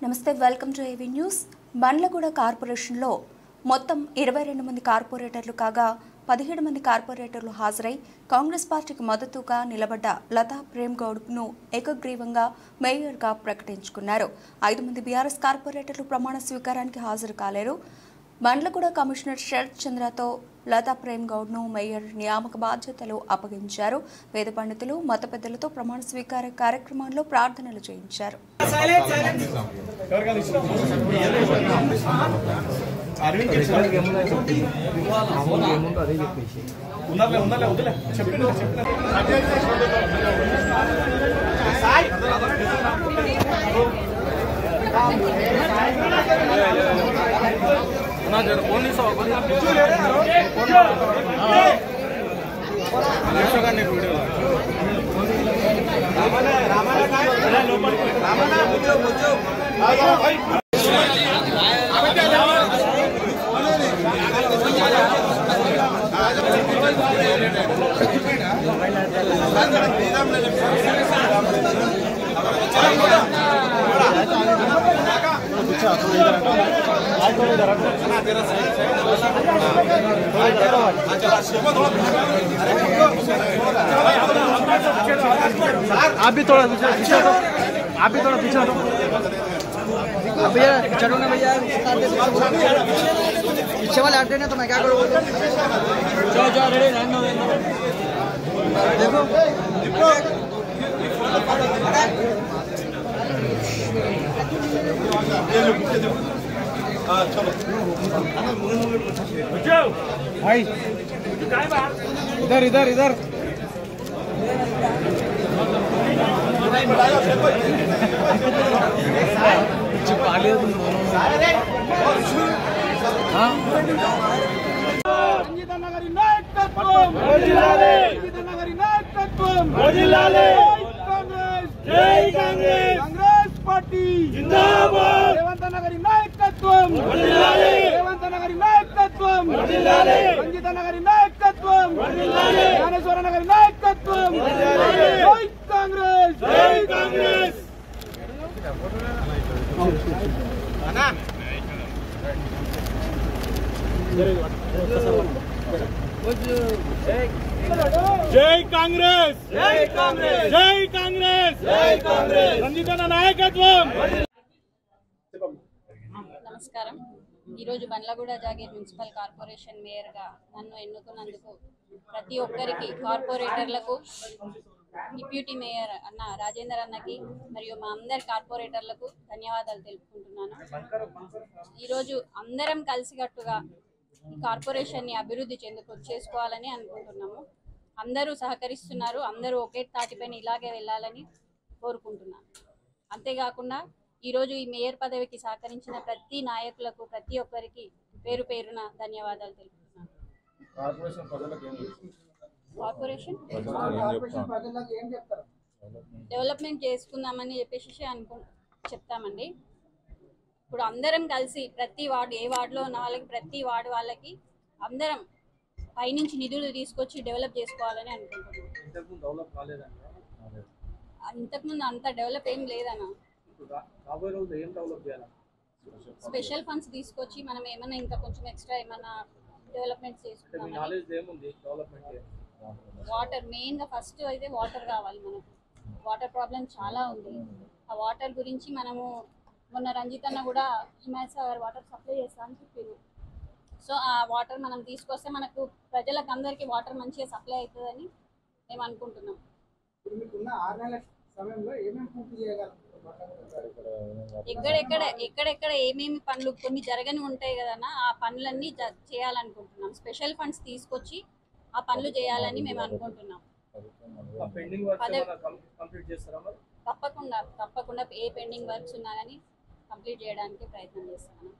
నమస్తే welcome to AV news. Bandlaguda కార్పొరేషన్లో మొత్తం 22 మంది కార్పొరేటర్లు కాగా 17 మంది కార్పొరేటర్లు హాజరై కాంగ్రెస్ పార్టీకి మద్దతుగా నిలబడ్డ లతా ప్రేమ్ గౌడ్ను ఏకగ్రీవంగా మేయర్గా ప్రకటించుకున్నారు. 5 మంది బీఆర్ఎస్ కార్పొరేటర్లు ప్రమాణ స్వీకారానికి హాజరు కాలేరు. బండ్లగూడ కమిషనర్ శరత్ చంద్రతో లతా ప్రేమ్ గౌడ్ను మేయర్ నియామక బాధ్యతలు అప్పగించారు. వేద పండితులు మత పెద్దలతో ప్రమాణ స్వీకార కార్యక్రమంలో ప్రార్థనలు చేయించారు. आप भी थोड़ा पीछे हटो, आप भी थोड़ा पीछे हटो भैया, चलो ना भैया, पीछे वाले हटते ना तो मैं क्या करूँ। जाओ जाओ रेडी देखो भाई, इधर इधर इधर कांग्रेस पार्टी जिंदाबाद। रेवंत नगरी नायकत्वम रेवंत नगरी नायकत्वम संगीता नगरी नायकत्वम ज्ञानेश्वर नगरी नायकत्वम। जय कांग्रेस, जय कांग्रेस। जय कांग्रेस, जय कांग्रेस, जय कांग्रेस, जय कांग्रेस। संगीता नायकत्वम। నమస్కారం. ఈరోజు బండ్లగూడ జాగీర్ మున్సిపల్ కార్పొరేషన్ మేయర్గా నన్ను ఎన్నుకున్నందుకు ప్రతి ఒక్కరికి, కార్పొరేటర్లకు, డిప్యూటీ మేయర్ అన్న రాజేందర్ అన్నకి మరియు మా అందరి కార్పొరేటర్లకు ధన్యవాదాలు తెలుపుకుంటున్నాను. ఈరోజు అందరం కలిసికట్టుగా ఈ కార్పొరేషన్ని అభివృద్ధి చేసుకోవాలని అనుకుంటున్నాము. అందరూ సహకరిస్తున్నారు. అందరూ ఒకే తాటిపైన ఇలాగే వెళ్ళాలని కోరుకుంటున్నాను. అంతేకాకుండా ఈరోజు ఈ మేయర్ పదవికి సహకరించిన ప్రతి నాయకులకు, ప్రతి ఒక్కరికి పేరు పేరున ధన్యవాదాలు తెలుపుతున్నాను. కార్పొరేషన్ డెవలప్మెంట్ చేసుకుందామని చెప్పేసి చెప్తామండి. ఇప్పుడు అందరం కలిసి ప్రతి వార్డు, ఏ వార్డులో ఉన్న వాళ్ళకి, ప్రతి వార్డు వాళ్ళకి అందరం పైనుంచి నిధులు తీసుకొచ్చి డెవలప్ చేసుకోవాలని అనుకుంటున్నాం. ఇంతకుముందు అంత డెవలప్ ఏం లేదన్న. స్పెషల్ ఫండ్స్ తీసుకొచ్చి మనం ఏమైనా ఇంకా కొంచెం ఎక్స్ట్రా ఏమైనా డెవలప్మెంట్స్ చేసుకుంటాం. వాటర్ మెయిన్గా ఫస్ట్ అయితే వాటర్ కావాలి మనకు. వాటర్ ప్రాబ్లం చాలా ఉంది. ఆ వాటర్ గురించి మనము మొన్న రంజిత్ అన్న కూడా హిమాయత్ వాటర్ సప్లై చేస్తా అని చెప్పారు. సో ఆ వాటర్ మనం తీసుకొస్తే మనకు ప్రజలకు అందరికీ వాటర్ మంచిగా సప్లై అవుతుందని మేము అనుకుంటున్నాం. ఎక్కడెక్కడ ఏమేమి పనులు కొన్ని జరగని ఉంటాయి కదన్నా, ఆ పనులన్నీ చేయాలనుకుంటున్నాం. స్పెషల్ ఫండ్స్ తీసుకొచ్చి ఆ పనులు చేయాలని మేము అనుకుంటున్నాం. తప్పకుండా ఏ పెండింగ్ వర్క్స్ ఉన్నా కానీ కంప్లీట్ చేయడానికి ప్రయత్నం చేస్తున్నాను.